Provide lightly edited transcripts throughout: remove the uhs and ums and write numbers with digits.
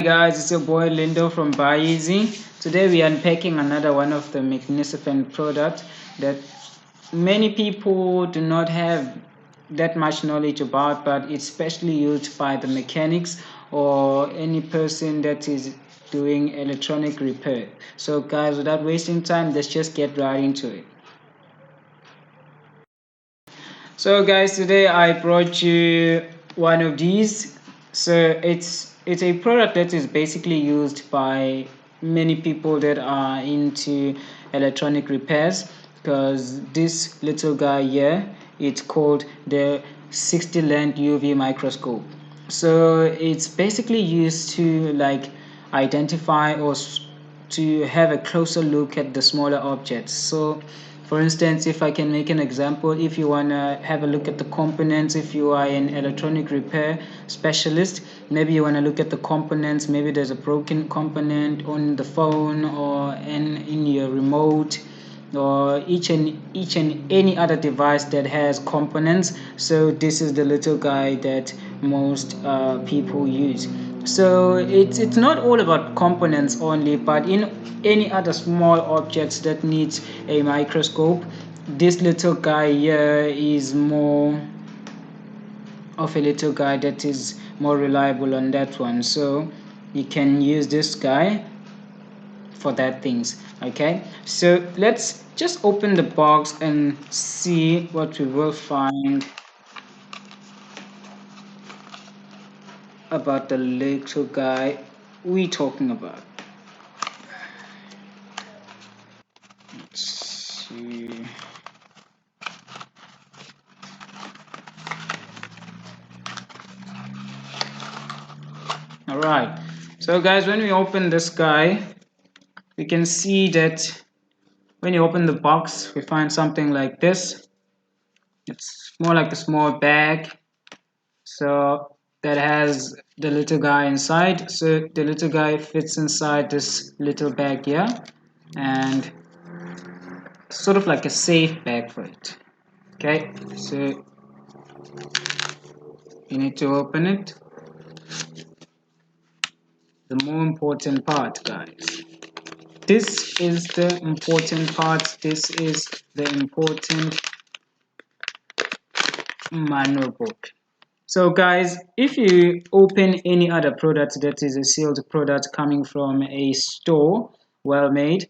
Hey guys, it's your boy Lindo from Buyizzy. Today we are unpacking another one of the magnificent product that many people do not have that much knowledge about, but it's specially used by the mechanics or any person that is doing electronic repair. So guys, without wasting time, let's just get right into it. So guys, today I brought you one of these. So it's a product that is basically used by many people that are into electronic repairs, because this little guy here, it's called the 60 length UV microscope. So it's basically used to like identify or to have a closer look at the smaller objects. So for instance, if I can make an example, if you want to have a look at the components, if you are an electronic repair specialist, maybe you want to look at the components, maybe there's a broken component on the phone or in your remote, or each and any other device that has components. So this is the little guy that most people use. So it's not all about components only, but in any other small objects that needs a microscope, this little guy here is more of a little guy that is more reliable on that one. So you can use this guy for that things. Okay, so let's just open the box and see what we will find about the little guy we talking about. Let's see. All right, so guys, when we open this guy, we can see that when you open the box, we find something like this. It's more like a small bag, so that has the little guy inside. So the little guy fits inside this little bag here, and sort of like a safe bag for it. Okay, so you need to open it. The more important part, guys, this is the important part. This is the important manual book. So guys, if you open any other product that is a sealed product coming from a store, well made,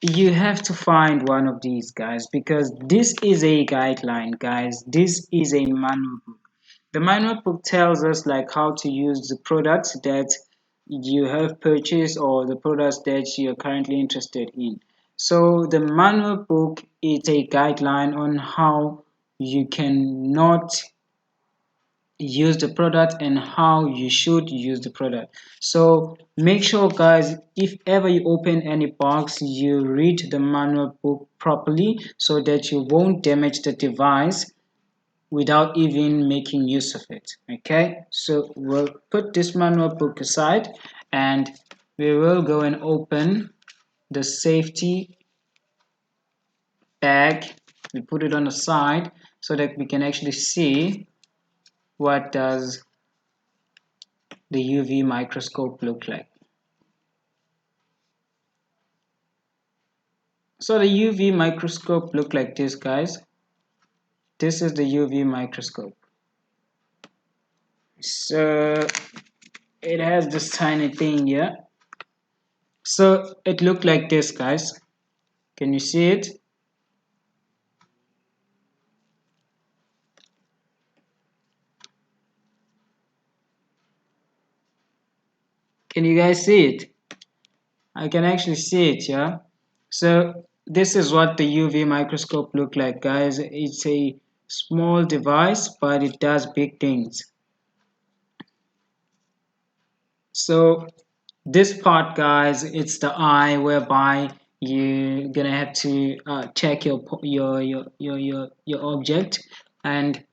you have to find one of these, guys, because this is a guideline, guys. This is a manual book. The manual book tells us like how to use the products that you have purchased or the products that you're currently interested in. So the manual book is a guideline on how you cannot use the product and how you should use the product. So make sure, guys, if ever you open any box, you read the manual book properly so that you won't damage the device without even making use of it. Okay, so we'll put this manual book aside and we will go and open the safety bag. We put it on the side so that we can actually see what does the UV microscope look like. So the UV microscope look like this, guys. This is the UV microscope. So it has this tiny thing here. So it looked like this, guys. Can you see it? Can you guys see it? I can actually see it, yeah. So this is what the UV microscope look like, guys. It's a small device, but it does big things. So this part, guys, it's the eye whereby you're gonna have to check your object, and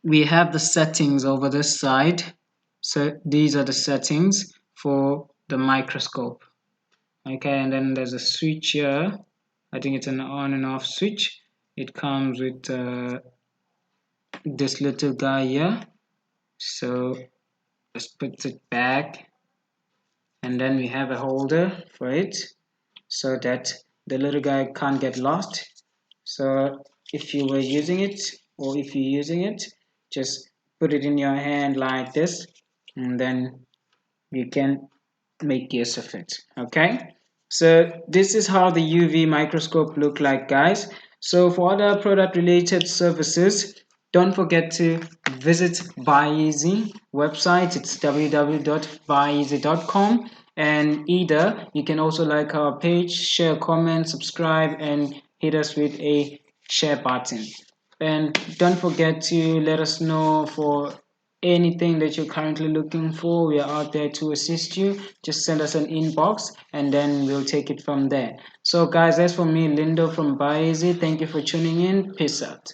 we have the settings over this side. So these are the settings for the microscope. Okay, and then there's a switch here. I think it's an on and off switch. It comes with this little guy here. So let's put it back. and then we have a holder for it so that the little guy can't get lost. So if you were using it, or if you're using it, just put it in your hand like this, and then you can make use of it. Okay, so this is how the UV microscope look like, guys. So for other product related services, don't forget to visit Buyizzy website. It's www.buyizzy.com, and either you can also like our page, share, comment, subscribe, and hit us with a share button. And don't forget to let us know for anything that you're currently looking for. We are out there to assist you. Just send us an inbox and then we'll take it from there. So guys, that's for me, Lindo from Buyizzy. Thank you for tuning in. Peace out.